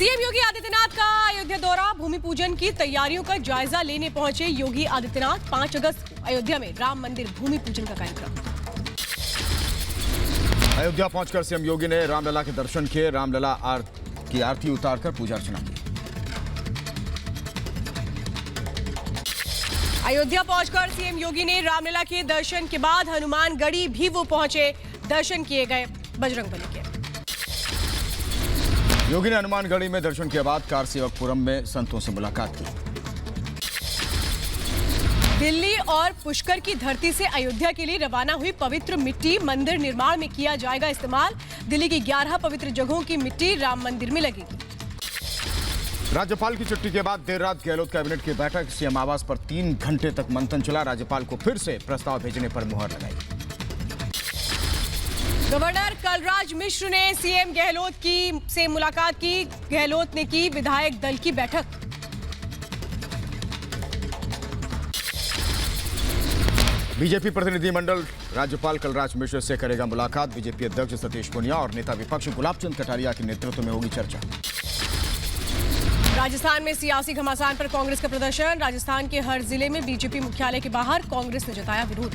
CM Yogi Adityanath का अयोध्या दौरा, भूमि पूजन की तैयारियों का जायजा लेने पहुंचे योगी आदित्यनाथ। 5 अगस्त को अयोध्या में राम मंदिर भूमि पूजन का कार्यक्रम। अयोध्या पहुंचकर सीएम योगी ने रामलला के दर्शन किए। रामलला की आरती उतारकर पूजा अर्चना की। अयोध्या पहुंचकर सीएम योगी ने रामलला के दर्शन के बाद हनुमानगढ़ी भी वो पहुंचे, दर्शन किए गए बजरंगबली के। योगी ने हनुमानगढ़ी में दर्शन के बाद कारसेवकपुरम में संतों से मुलाकात की। दिल्ली और पुष्कर की धरती से अयोध्या के लिए रवाना हुई पवित्र मिट्टी मंदिर निर्माण में किया जाएगा इस्तेमाल। दिल्ली की 11 पवित्र जगहों की मिट्टी राम मंदिर में लगेगी। राज्यपाल की छुट्टी के बाद देर रात गहलोत कैबिनेट की बैठक। सीएम आवास पर 3 घंटे तक मंथन चला। राज्यपाल को फिर से प्रस्ताव भेजने पर मुहर लगाई। गवर्नर कलराज मिश्र ने सीएम गहलोत से मुलाकात की। गहलोत ने की विधायक दल की बैठक। बीजेपी प्रतिनिधिमंडल राज्यपाल कलराज मिश्र से करेगा मुलाकात। बीजेपी अध्यक्ष सतीश पूनिया और नेता विपक्ष गुलाबचंद कटारिया के नेतृत्व में होगी चर्चा। राजस्थान में सियासी घमासान पर कांग्रेस का प्रदर्शन। राजस्थान के हर जिले में बीजेपी मुख्यालय के बाहर कांग्रेस ने जताया विरोध।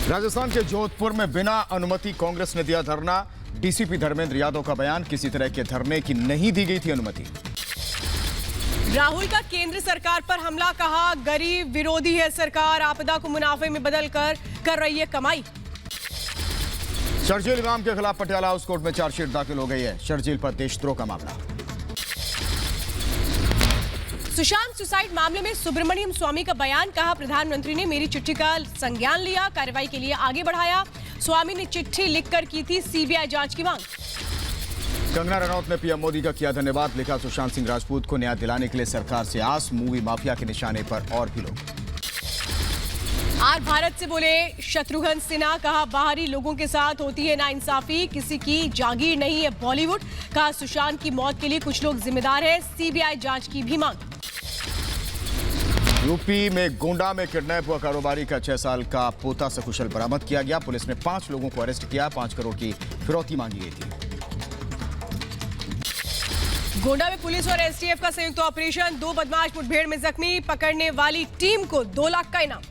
राजस्थान के जोधपुर में बिना अनुमति कांग्रेस ने दिया धरना। डीसीपी धर्मेंद्र यादव का बयान, किसी तरह के धरने की नहीं दी गई थी अनुमति। राहुल का केंद्र सरकार पर हमला, कहा गरीब विरोधी है सरकार, आपदा को मुनाफे में बदल कर रही है कमाई। शर्जील इमाम के खिलाफ पटियाला हाउस कोर्ट में चार्जशीट दाखिल हो गई है। शर्जील पर देशद्रोह का मामला। सुशांत सुसाइड मामले में सुब्रमण्यम स्वामी का बयान, कहा प्रधानमंत्री ने मेरी चिट्ठी का संज्ञान लिया, कार्रवाई के लिए आगे बढ़ाया। स्वामी ने चिट्ठी लिखकर की थी सीबीआई जांच की मांग। कंगना रनौत ने पीएम मोदी का किया धन्यवाद। लिखा सुशांत सिंह राजपूत को न्याय दिलाने के लिए सरकार से आस। मूवी माफिया के निशाने पर और भी लोग। आज भारत से बोले शत्रुघ्न सिन्हा, कहा बाहरी लोगों के साथ होती है नाइंसाफी, किसी की जागीर नहीं है बॉलीवुड। कहा सुशांत की मौत के लिए कुछ लोग जिम्मेदार है, सीबीआई जांच की भी मांग। यूपी में गोंडा में किडनैप हुआ कारोबारी का 6 साल का पोता सकुशल बरामद किया गया। पुलिस ने 5 लोगों को अरेस्ट किया। 5 करोड़ की फिरौती मांगी गई थी। गोंडा में पुलिस और एसटीएफ का संयुक्त ऑपरेशन। 2 बदमाश मुठभेड़ में जख्मी, पकड़ने वाली टीम को 2 लाख का इनाम।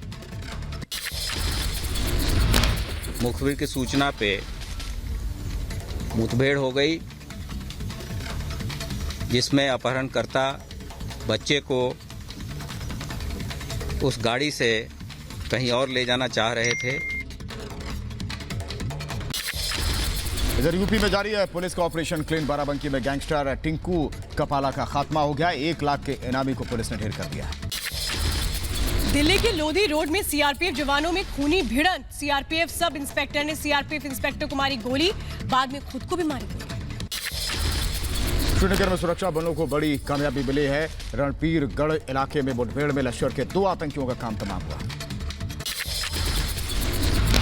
मुखबिर की सूचना पे मुठभेड़ हो गई, जिसमें अपहरणकर्ता बच्चे को उस गाड़ी से कहीं और ले जाना चाह रहे थे। इधर यूपी में जारी है पुलिस का ऑपरेशन क्लीन। बाराबंकी में गैंगस्टर टिंकू कपाला का खात्मा हो गया। 1 लाख के इनामी को पुलिस ने ढेर कर दिया। दिल्ली के लोधी रोड में सीआरपीएफ जवानों में खूनी भिड़ंत। सीआरपीएफ सब इंस्पेक्टर ने सीआरपीएफ इंस्पेक्टर को मारी गोली, बाद में खुद को भी मारी गोली। श्रीनगर में सुरक्षा बलों को बड़ी कामयाबी मिली है। रणपीरगढ़ इलाके में मुठभेड़ में लश्कर के 2 आतंकियों का काम तमाम हुआ।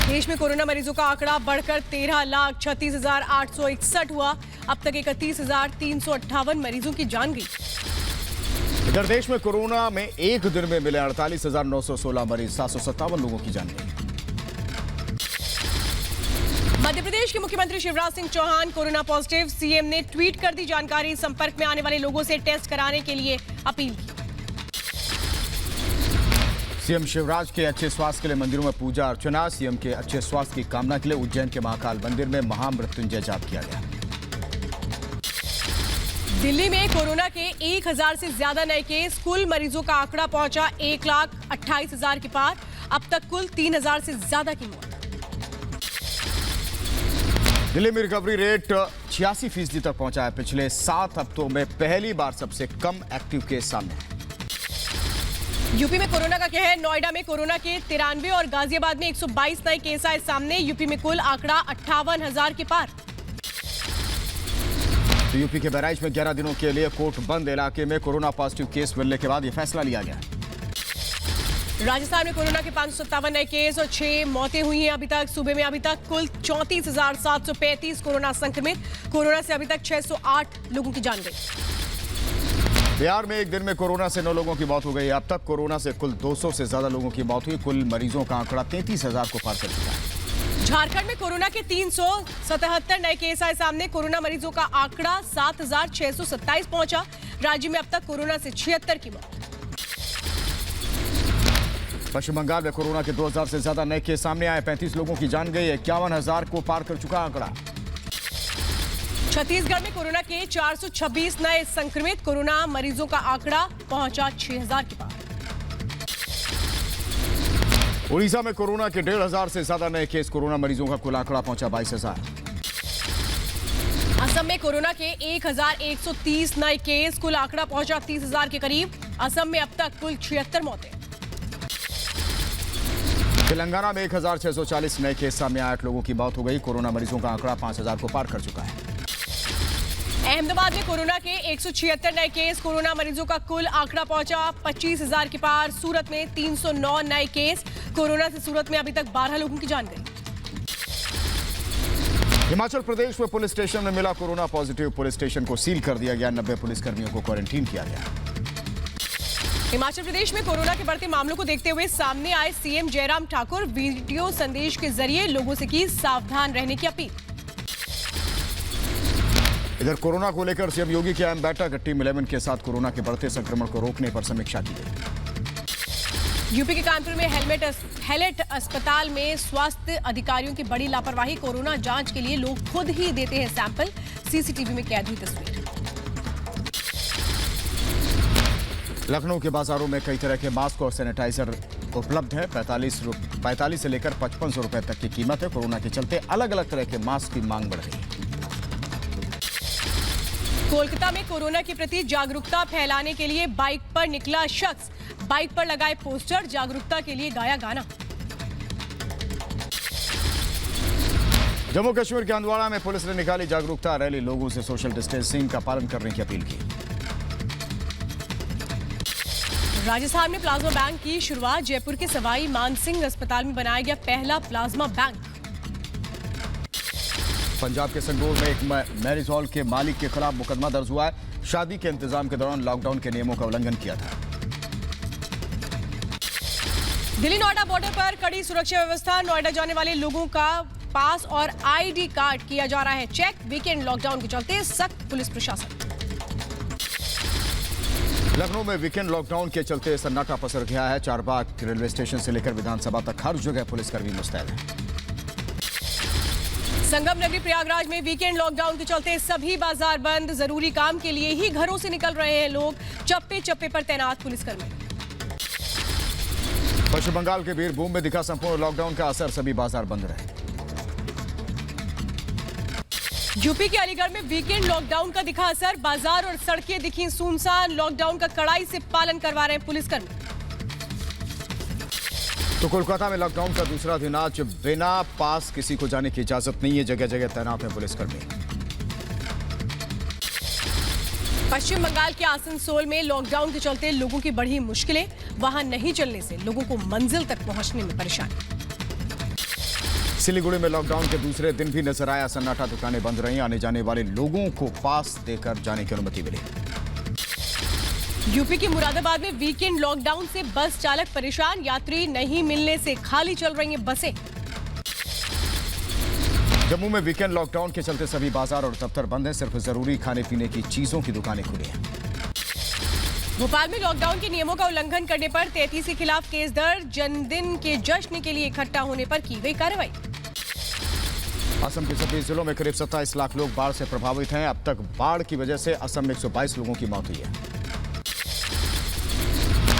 देश में कोरोना मरीजों का आंकड़ा बढ़कर 13,36,861 हुआ। अब तक 31,358 मरीजों की जान गई। इधर देश में कोरोना में एक दिन में मिले 48,916 मरीज, 757 लोगों की जान गई। मध्य प्रदेश के मुख्यमंत्री Shivraj Singh Chouhan corona positive. CM ने ट्वीट कर दी जानकारी। संपर्क में आने वाले लोगों से टेस्ट कराने के लिए अपील की। सीएम शिवराज के अच्छे स्वास्थ्य के लिए मंदिरों में पूजा अर्चना। सीएम के अच्छे स्वास्थ्य की कामना के लिए उज्जैन के महाकाल मंदिर में महामृत्युंजय जाप किया गया। दिल्ली में कोरोना के 1,000 से ज्यादा नए केस। कुल मरीजों का आंकड़ा पहुंचा 1,28,000 के पार। अब तक कुल 3,000 से ज्यादा की मौत। दिल्ली में रिकवरी रेट 86% तक पहुंचा है। पिछले 7 हफ्तों में पहली बार सबसे कम एक्टिव केस सामने है। यूपी में कोरोना का कहर। नोएडा में कोरोना के 93 और गाजियाबाद में 122 नए केस आए सामने। यूपी में कुल आंकड़ा 58,000 के पार। तो यूपी के बहराइच में 11 दिनों के लिए कोर्ट बंद इलाके में कोरोना पॉजिटिव केस मिलने के बाद यह फैसला लिया गया। राजस्थान में कोरोना के 557 नए केस और 6 मौतें हुई हैं अभी तक। सूबे में अभी तक कुल 34,735 कोरोना संक्रमित। कोरोना से अभी तक 608 लोगों की जान गई। बिहार में एक दिन में कोरोना से 9 लोगों की मौत हो गई। अब तक कोरोना से कुल 200 से ज्यादा लोगों की मौत हुई। कुल मरीजों का आंकड़ा 33,000 को पार कर चुका है। झारखंड में कोरोना के 377 नए केस आए सामने। कोरोना मरीजों का आंकड़ा 7,627 पहुंचा। राज्य में अब तक कोरोना से 76 की मौत। पश्चिम बंगाल में कोरोना के 2000 से ज्यादा नए केस सामने आए। 35 लोगों की जान गई। 51,000 को पार कर चुका आंकड़ा। छत्तीसगढ़ में कोरोना के 426 नए संक्रमित। कोरोना मरीजों का आंकड़ा पहुंचा 6,000 के पार। उड़ीसा में कोरोना के 1,500 से ज्यादा नए केस। कोरोना मरीजों का कुल आंकड़ा पहुंचा 22,000। असम में कोरोना के 1,130 नए केस। कुल आंकड़ा पहुंचा 30,000 के करीब। असम में अब तक कुल 76 मौतें। तेलंगाना में 1,640 नए केस सामने आए। 8 लोगों की मौत हो गई। कोरोना मरीजों का आंकड़ा 5,000 को पार कर चुका है। अहमदाबाद में कोरोना के 176 नए केस। कोरोना मरीजों का कुल आंकड़ा पहुंचा 25,000 के पार। सूरत में 309 नए केस। कोरोना से सूरत में अभी तक 12 लोगों की जान गई। हिमाचल प्रदेश में पुलिस स्टेशन में मिला कोरोना पॉजिटिव। पुलिस स्टेशन को सील कर दिया गया। 90 पुलिसकर्मियों को क्वारंटीन किया गया। हिमाचल प्रदेश में कोरोना के बढ़ते मामलों को देखते हुए सामने आए सीएम जयराम ठाकुर। वीडियो संदेश के जरिए लोगों से की सावधान रहने की अपील। इधर कोरोना को लेकर सीएम योगी की अहम बैठक। टीम 11 के साथ कोरोना के बढ़ते संक्रमण को रोकने पर समीक्षा की गई। यूपी के कानपुर में हैलेट अस्पताल में स्वास्थ्य अधिकारियों की बड़ी लापरवाही। कोरोना जांच के लिए लोग खुद ही देते हैं सैंपल। सीसीटीवी में कैद हुई तस्वीर। लखनऊ के बाजारों में कई तरह के मास्क और सैनिटाइजर उपलब्ध है। 45 से लेकर 5500 रुपए तक की कीमत है। कोरोना के चलते अलग अलग तरह के मास्क की मांग बढ़ रही है। कोलकाता में कोरोना के प्रति जागरूकता फैलाने के लिए बाइक पर निकला शख्स। बाइक पर लगाए पोस्टर। जागरूकता के लिए गाया गाना। जम्मू कश्मीर के हंदवाड़ा में पुलिस ने निकाली जागरूकता रैली। लोगों से सोशल डिस्टेंसिंग का पालन करने की अपील की। राजस्थान में प्लाज्मा बैंक की शुरुआत। जयपुर के सवाई मानसिंह अस्पताल में बनाया गया पहला प्लाज्मा बैंक। पंजाब के संगरूर में एक मैरिज हॉल के मालिक के खिलाफ मुकदमा दर्ज हुआ है। शादी के इंतजाम के दौरान लॉकडाउन के नियमों का उल्लंघन किया था। दिल्ली नोएडा बॉर्डर पर कड़ी सुरक्षा व्यवस्था। नोएडा जाने वाले लोगों का पास और आईडी कार्ड किया जा रहा है चेक। वीकेंड लॉकडाउन के चलते सख्त पुलिस प्रशासन। लखनऊ में वीकेंड लॉकडाउन के चलते सन्नाटा पसर गया है। चारबाग रेलवे स्टेशन से लेकर विधानसभा तक हर जगह पुलिसकर्मी मुस्तैद हैं। संगम नगरी प्रयागराज में वीकेंड लॉकडाउन के चलते सभी बाजार बंद। जरूरी काम के लिए ही घरों से निकल रहे हैं लोग। चप्पे चप्पे पर तैनात पुलिसकर्मी। पश्चिम बंगाल के बीरभूम में दिखा संपूर्ण लॉकडाउन का असर। सभी बाजार बंद रहे। यूपी के अलीगढ़ में वीकेंड लॉकडाउन का दिखा असर। बाजार और सड़कें दिखी सुनसान। लॉकडाउन का कड़ाई से पालन करवा रहे हैं पुलिसकर्मी। तो कोलकाता में लॉकडाउन का दूसरा दिन आज। बिना पास किसी को जाने की इजाजत नहीं है। जगह जगह तैनात है पुलिसकर्मी। पश्चिम बंगाल के आसनसोल में लॉकडाउन के चलते लोगों की बढ़ी मुश्किलें। वाहन नहीं चलने से लोगों को मंजिल तक पहुंचने में परेशानी। सिलीगुड़ी में लॉकडाउन के दूसरे दिन भी नजर आया सन्नाटा। दुकानें बंद रही। आने जाने वाले लोगों को पास देकर जाने की अनुमति मिली। यूपी के मुरादाबाद में वीकेंड लॉकडाउन से बस चालक परेशान। यात्री नहीं मिलने से खाली चल रही हैं बसें। जम्मू में वीकेंड लॉकडाउन के चलते सभी बाजार और दफ्तर बंद हैं। सिर्फ जरूरी खाने पीने की चीजों की दुकानें खुली हैं। भोपाल में लॉकडाउन के नियमों का उल्लंघन करने पर 33 के खिलाफ केस दर्ज। जन्मदिन के जश्न के लिए इकट्ठा होने पर की गई कार्रवाई। असम के सभी जिलों में करीब 27 लाख लोग बाढ़ से प्रभावित हैं। अब तक बाढ़ की वजह से असम में 122 लोगों की मौत हुई है।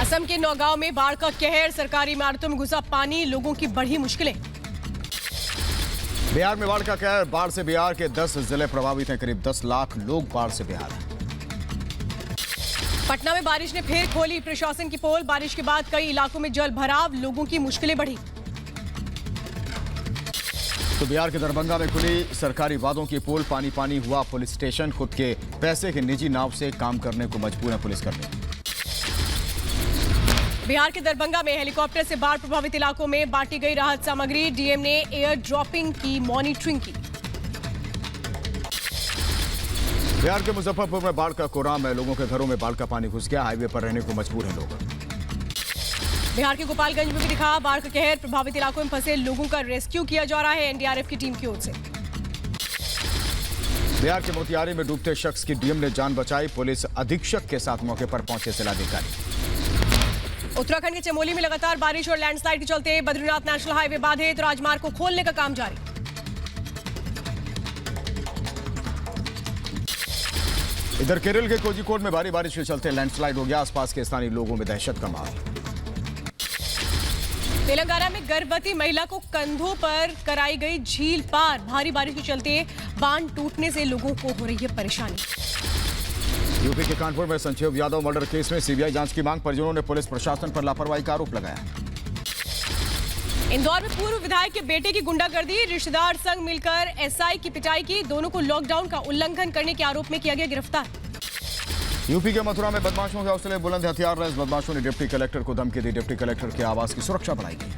असम के नौगांव में बाढ़ का कहर। सरकारी इमारतों में घुसा पानी। लोगों की बढ़ी मुश्किलें। बिहार में बाढ़ का कहर। बाढ़ से बिहार के 10 जिले प्रभावित हैं। करीब 10 लाख लोग बाढ़ से बेहाल हैं। पटना में बारिश ने फिर खोली प्रशासन की पोल। बारिश के बाद कई इलाकों में जल भराव। लोगों की मुश्किलें बढ़ी। तो बिहार के दरभंगा में खुली सरकारी वादों की पोल। पानी पानी हुआ पुलिस स्टेशन। खुद के पैसे के निजी नाव से काम करने को मजबूर है पुलिसकर्मी। बिहार के दरभंगा में हेलीकॉप्टर से बाढ़ प्रभावित इलाकों में बांटी गई राहत सामग्री। डीएम ने एयर ड्रॉपिंग की मॉनिटरिंग की। बिहार के मुजफ्फरपुर में बाढ़ का कोहराम है। लोगों के घरों में बाढ़ का पानी घुस गया। हाईवे पर रहने को मजबूर हैं लोग। बिहार के गोपालगंज में भी दिखा बाढ़ का कहर। प्रभावित इलाकों में फंसे लोगों का रेस्क्यू किया जा रहा है एनडीआरएफ की टीम की ओर से। बिहार के मोतिहारी में डूबते शख्स की डीएम ने जान बचाई। पुलिस अधीक्षक के साथ मौके पर पहुंचे जिलाधिकारी। उत्तराखंड के चमोली में लगातार बारिश और लैंडस्लाइड के चलते बद्रीनाथ नेशनल हाईवे बाधित। राजमार्ग को खोलने का काम जारी। इधर केरल के कोझिकोड में भारी बारिश के चलते लैंडस्लाइड हो गया। आसपास के स्थानीय लोगों में दहशत का माहौल। तेलंगाना में गर्भवती महिला को कंधों पर कराई गई झील पार। भारी बारिश के चलते बांध टूटने से लोगों को हो रही है परेशानी। यूपी के कानपुर में संजीव यादव मर्डर केस में सीबीआई जांच की मांग। परिजनों ने पुलिस प्रशासन पर लापरवाही का आरोप लगाया। इंदौर में पूर्व विधायक के बेटे की गुंडागर्दी। रिश्तेदार संग मिलकर एसआई की पिटाई की। दोनों को लॉकडाउन का उल्लंघन करने के आरोप में किया गया गिरफ्तार। यूपी के मथुरा में बदमाशों के हौसले बुलंद। हथियार रैस बदमाशों ने डिप्टी कलेक्टर को धमकी दी। डिप्टी कलेक्टर के आवास की सुरक्षा बढ़ाई गई।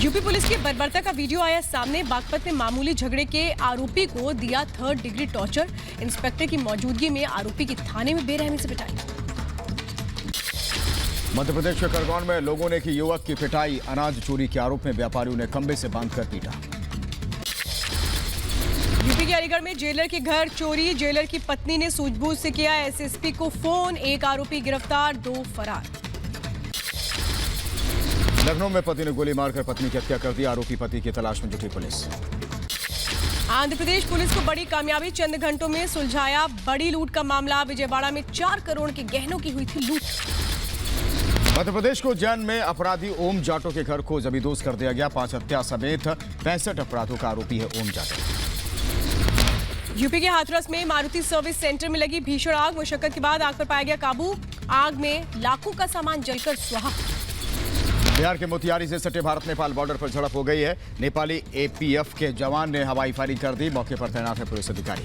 यूपी पुलिस की बर्बरता का वीडियो आया सामने। बागपत में मामूली झगड़े के आरोपी को दिया 3rd डिग्री टॉर्चर। इंस्पेक्टर की मौजूदगी में आरोपी की थाने में बेरहमी से पिटाई। मध्य प्रदेश के खरगोन में लोगों ने की युवक की पिटाई। अनाज चोरी के आरोप में व्यापारियों ने खंबे से बांधकर पीटा। यूपी के अलीगढ़ में जेलर के घर चोरी। जेलर की पत्नी ने सूझबूझ से किया एसएसपी को फोन। 1 आरोपी गिरफ्तार, 2 फरार। लखनऊ में पति ने गोली मारकर पत्नी की हत्या कर दी। आरोपी पति की तलाश में जुटी पुलिस। आंध्र प्रदेश पुलिस को बड़ी कामयाबी। चंद घंटों में सुलझाया बड़ी लूट का मामला। विजयवाड़ा में 4 करोड़ के गहनों की हुई थी लूट। मध्य प्रदेश को उज्जैन में अपराधी ओम जाटो के घर को जबरदोज कर दिया गया। 5 हत्या समेत 65 अपराधों का आरोपी है ओम जाटो। यूपी के हाथरस में मारुति सर्विस सेंटर में लगी भीषण आग। मुशक्कत के बाद आग पर पाया गया काबू। आग में लाखों का सामान जलकर स्वाहा। बिहार के मोतिहारी से सटे भारत नेपाल बॉर्डर पर झड़प हो गई है। नेपाली एपीएफ के जवान ने हवाई फायरिंग कर दी। मौके पर तैनात है पुलिस अधिकारी।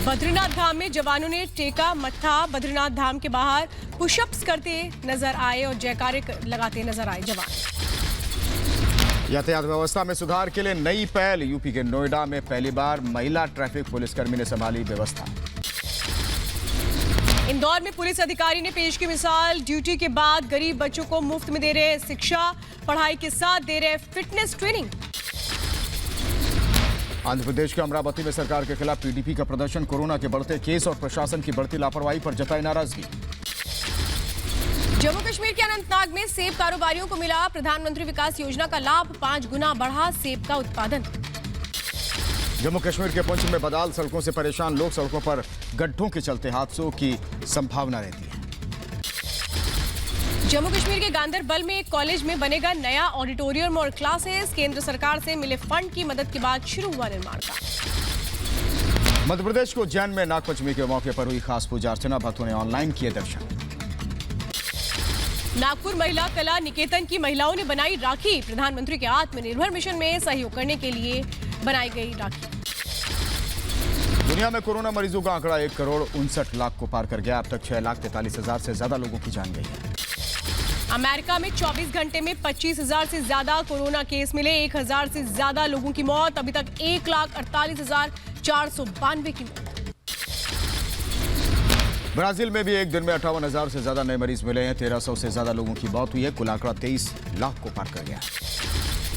बद्रीनाथ धाम में जवानों ने टेका मत्था। बद्रीनाथ धाम के बाहर पुशअप्स करते नजर आए और जयकारे लगाते नजर आए जवान। यातायात व्यवस्था में सुधार के लिए नई पहल। यूपी के नोएडा में पहली बार महिला ट्रैफिक पुलिसकर्मी ने संभाली व्यवस्था। इंदौर में पुलिस अधिकारी ने पेश की मिसाल। ड्यूटी के बाद गरीब बच्चों को मुफ्त में दे रहे शिक्षा। पढ़ाई के साथ दे रहे फिटनेस ट्रेनिंग। आंध्र प्रदेश के अमरावती में सरकार के खिलाफ पीडीपी का प्रदर्शन। कोरोना के बढ़ते केस और प्रशासन की बढ़ती लापरवाही पर जताई नाराजगी। जम्मू कश्मीर के अनंतनाग में सेब कारोबारियों को मिला प्रधानमंत्री विकास योजना का लाभ। 5 गुना बढ़ा सेब का उत्पादन। जम्मू कश्मीर के पुंछ में बदाल सड़कों से परेशान लोग। सड़कों पर गड्ढों के चलते हादसों की संभावना रहती है। जम्मू कश्मीर के गांदरबल में एक कॉलेज में बनेगा नया ऑडिटोरियम और क्लासेस। केंद्र सरकार से मिले फंड की मदद के बाद शुरू हुआ निर्माण का। मध्य प्रदेश को उज्जैन में नागपंचमी के मौके पर हुई खास पूजा अर्चना। भक्तों ने ऑनलाइन किए दर्शन। नागपुर महिला कला निकेतन की महिलाओं ने बनाई राखी। प्रधानमंत्री के आत्मनिर्भर मिशन में सहयोग करने के लिए बनाई गई राखी। दुनिया में कोरोना मरीजों का आंकड़ा 1,59,00,000 को पार कर गया। अब तक 6,43,000 से ज्यादा लोगों की जान गई है। अमेरिका में 24 घंटे में 25,000 से ज्यादा कोरोना केस मिले। 1,000 से ज्यादा लोगों की मौत। अभी तक 1,48,492 की मौत। ब्राजील में भी एक दिन में 58,000 से ज्यादा नए मरीज मिले हैं। 1,300 से ज्यादा लोगों की मौत हुई है। कुल आंकड़ा 23 लाख को पार कर गया।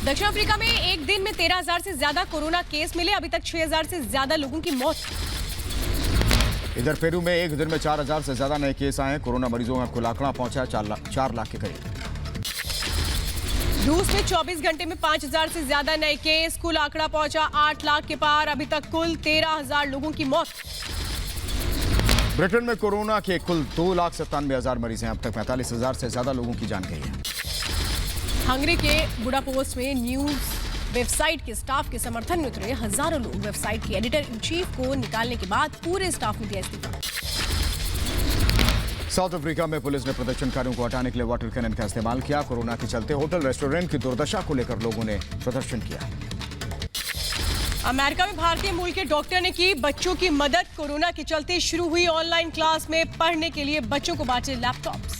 दक्षिण अफ्रीका में एक दिन में 13,000 से ज्यादा कोरोना केस मिले। अभी तक 6,000 से ज्यादा लोगों की मौत। इधर पेरू में एक दिन में 4,000 से ज्यादा नए केस आए हैं। कोरोना मरीजों का कुल आंकड़ा पहुंचा 4 लाख के करीब। रूस में 24 घंटे में 5,000 से ज्यादा नए केस। कुल आंकड़ा पहुंचा 8 लाख के पार। अभी तक कुल 13,000 लोगों की मौत। ब्रिटेन में कोरोना के कुल 2,97,000 मरीज हैं। अब तक 45,000 से ज्यादा लोगों की जान गई है। हंगरी के बुडापेस्ट में न्यूज वेबसाइट के स्टाफ के समर्थन में उतरे हजारों लोग। वेबसाइट के एडिटर इन चीफ को निकालने के बाद पूरे स्टाफ ने दिया इस्तीफा। साउथ अफ्रीका में पुलिस ने प्रदर्शनकारियों को हटाने के लिए वाटर कैनन का इस्तेमाल किया। कोरोना के चलते होटल रेस्टोरेंट की दुर्दशा को लेकर लोगों ने प्रदर्शन किया। अमेरिका में भारतीय मूल के डॉक्टर ने की बच्चों की मदद। कोरोना के चलते शुरू हुई ऑनलाइन क्लास में पढ़ने के लिए बच्चों को बांटे लैपटॉप्स।